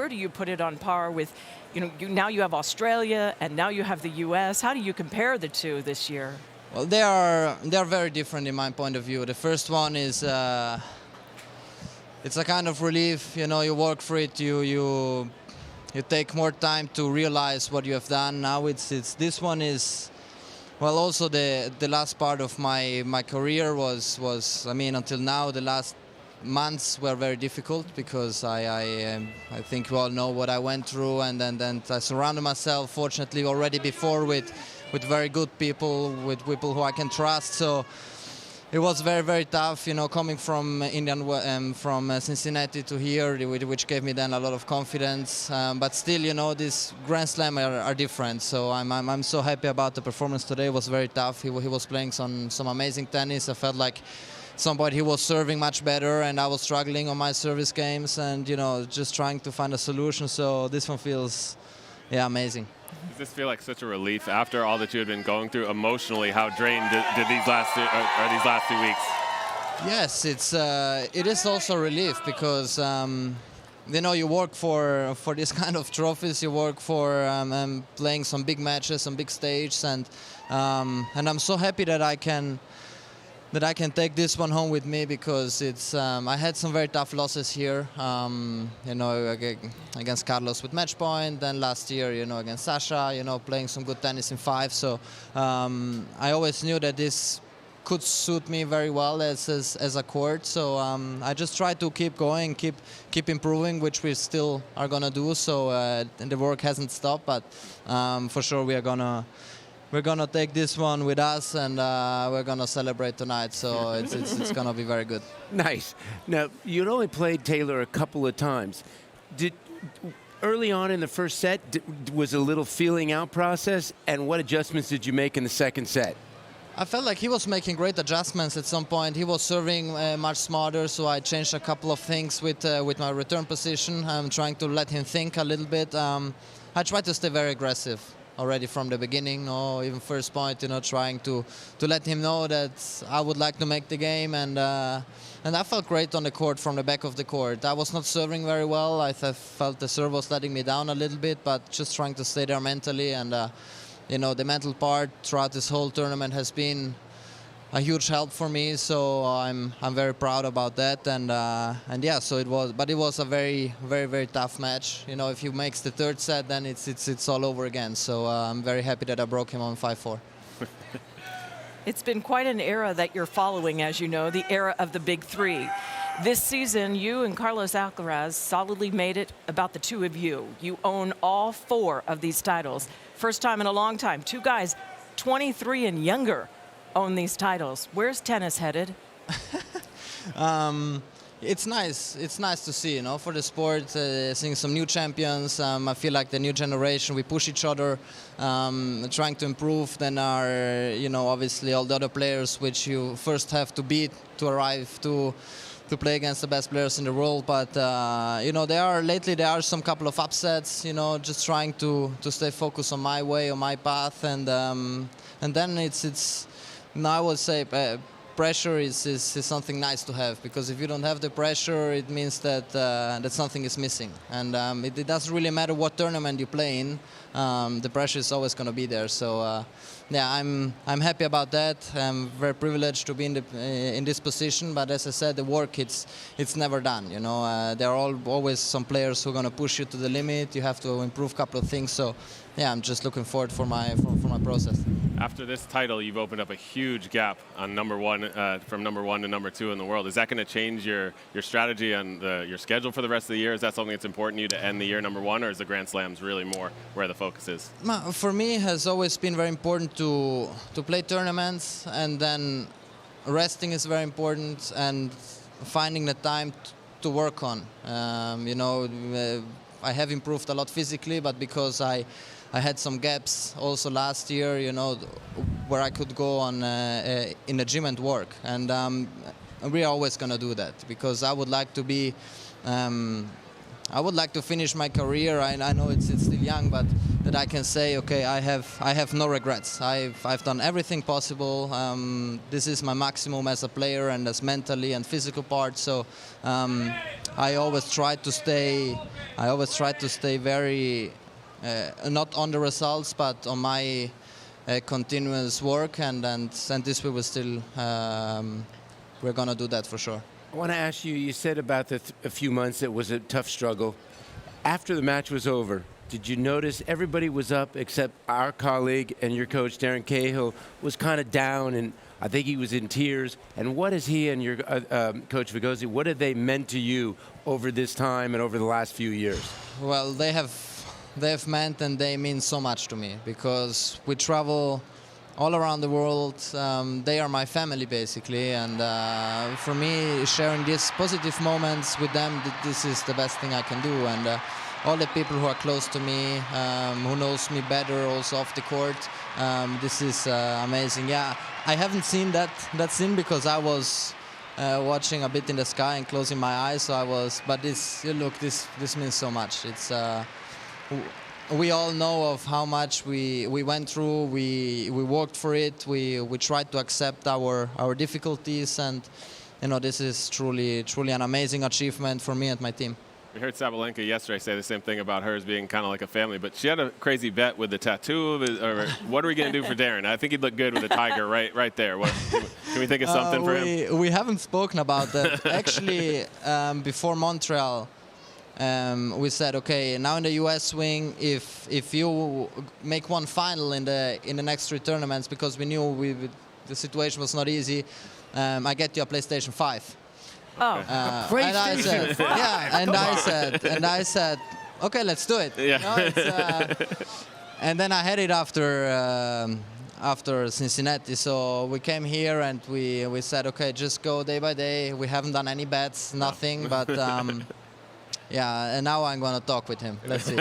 where do you put it on par with, now you have Australia and now you have the U.S. How do you compare the two this year? Well, they are very different in my point of view. The first one is it's a kind of relief. You work for it. You take more time to realize what you have done. Now it's this one is. Well, also the last part of my career was until now the last months were very difficult because I think you all know what I went through, and then I surrounded myself fortunately already before with very good people, with people who I can trust. So it was very, very tough, coming from from Cincinnati to here, which gave me then a lot of confidence. But still, this Grand Slam are different. So I'm so happy about the performance today. It was very tough. He was playing some amazing tennis. I felt like at some point he was serving much better, and I was struggling on my service games, and just trying to find a solution. So this one feels, amazing. Does this feel like such a relief after all that you had been going through emotionally? How drained did these last 2 weeks? Yes, it is also a relief because you work for this kind of trophies. You work for playing some big matches, some big stages, and I'm so happy that I can take this one home with me because I had some very tough losses here, against Carlos with match point, then last year, against Sasha, playing some good tennis in 5. So I always knew that this could suit me very well as a court. So I just try to keep going, keep improving, which we still are gonna do. So the work hasn't stopped, but for sure we're gonna take this one with us, and we're gonna celebrate tonight. So it's gonna be very good. Nice. Now, you'd only played Taylor a couple of times. Early on in the first set, was a little feeling out process, and what adjustments did you make in the second set? I felt like he was making great adjustments at some point. He was serving much smarter, so I changed a couple of things with my return position. I'm trying to let him think a little bit. I try to stay very aggressive already from the beginning, even first point, trying to let him know that I would like to make the game, and I felt great on the court from the back of the court. I was not serving very well. I felt the serve was letting me down a little bit, but just trying to stay there mentally, and the mental part throughout this whole tournament has been a huge help for me. So I'm very proud about that, and yeah. So it was a very, very, very tough match. If he makes the third set, then it's all over again. So I'm very happy that I broke him on 5-4. It's been quite an era that you're following, as you know, the era of the big three. This season, you and Carlos Alcaraz solidly made it about the two of you. You own all 4 of these titles. First time in a long time. 2 guys, 23 and younger, own these titles. Where's tennis headed? It's nice. It's nice to see, for the sport, seeing some new champions. I feel like the new generation, we push each other, trying to improve. Then are, obviously all the other players which you first have to beat to arrive to play against the best players in the world. But lately there are some couple of upsets. Just trying to stay focused on my way, on my path, and then it's. Now I would say pressure is something nice to have, because if you don't have the pressure, it means that something is missing. And it doesn't really matter what tournament you play in, the pressure is always going to be there. So yeah, I'm happy about that. I'm very privileged to be in this position. But as I said, the work it's never done. There are always some players who are going to push you to the limit. You have to improve a couple of things. So yeah, I'm just looking forward for my process. After this title, you've opened up a huge gap on number one, from number 1 to number 2 in the world. Is that going to change your strategy and your schedule for the rest of the year? Is that something that's important to you to end the year number 1, or is the Grand Slams really more where the focus is? For me, it has always been very important to play tournaments, and then resting is very important, and finding the time to work on. I have improved a lot physically, but because I had some gaps also last year, where I could go on in the gym and work, and we're always gonna do that, because I would like to be. I would like to finish my career. I know it's still young, but that I can say, okay, I have no regrets. I've done everything possible. This is my maximum as a player and as mentally and physical part. So I always try to stay very not on the results, but on my continuous work, and this we will still we're gonna do that for sure. I want to ask you, you said about a few months it was a tough struggle. After the match was over, did you notice everybody was up except our colleague and your coach, Darren Cahill, was kind of down, and I think he was in tears. And what is he and your Coach Vigozzi, what have they meant to you over this time and over the last few years? Well, they have meant and they mean so much to me, because we travel all around the world. They are my family basically, and for me, sharing these positive moments with them, this is the best thing I can do. And all the people who are close to me, who knows me better also off the court, this is amazing. Yeah, I haven't seen that scene because I was watching a bit in the sky and closing my eyes. So I was, but this means so much. It's we all know of how much we went through. We worked for it. We tried to accept our difficulties, and this is truly an amazing achievement for me and my team. We heard Sabalenka yesterday say the same thing about hers being kind of like a family, but she had a crazy bet with the tattoo. What are we going to do for Darren? I think he'd look good with a tiger right there. Can we think of something for him? We haven't spoken about that. Actually, before Montreal, we said, okay, now in the US swing, if you make one final in the next 3 tournaments, because we knew the situation was not easy, I get you a PlayStation 5. Oh, And I said, yeah, and I said, okay, let's do it. Yeah. And then I had it after Cincinnati, so we came here and we said, okay, just go day by day. We haven't done any bets, nothing, but yeah, and now I'm gonna talk with him. Let's see.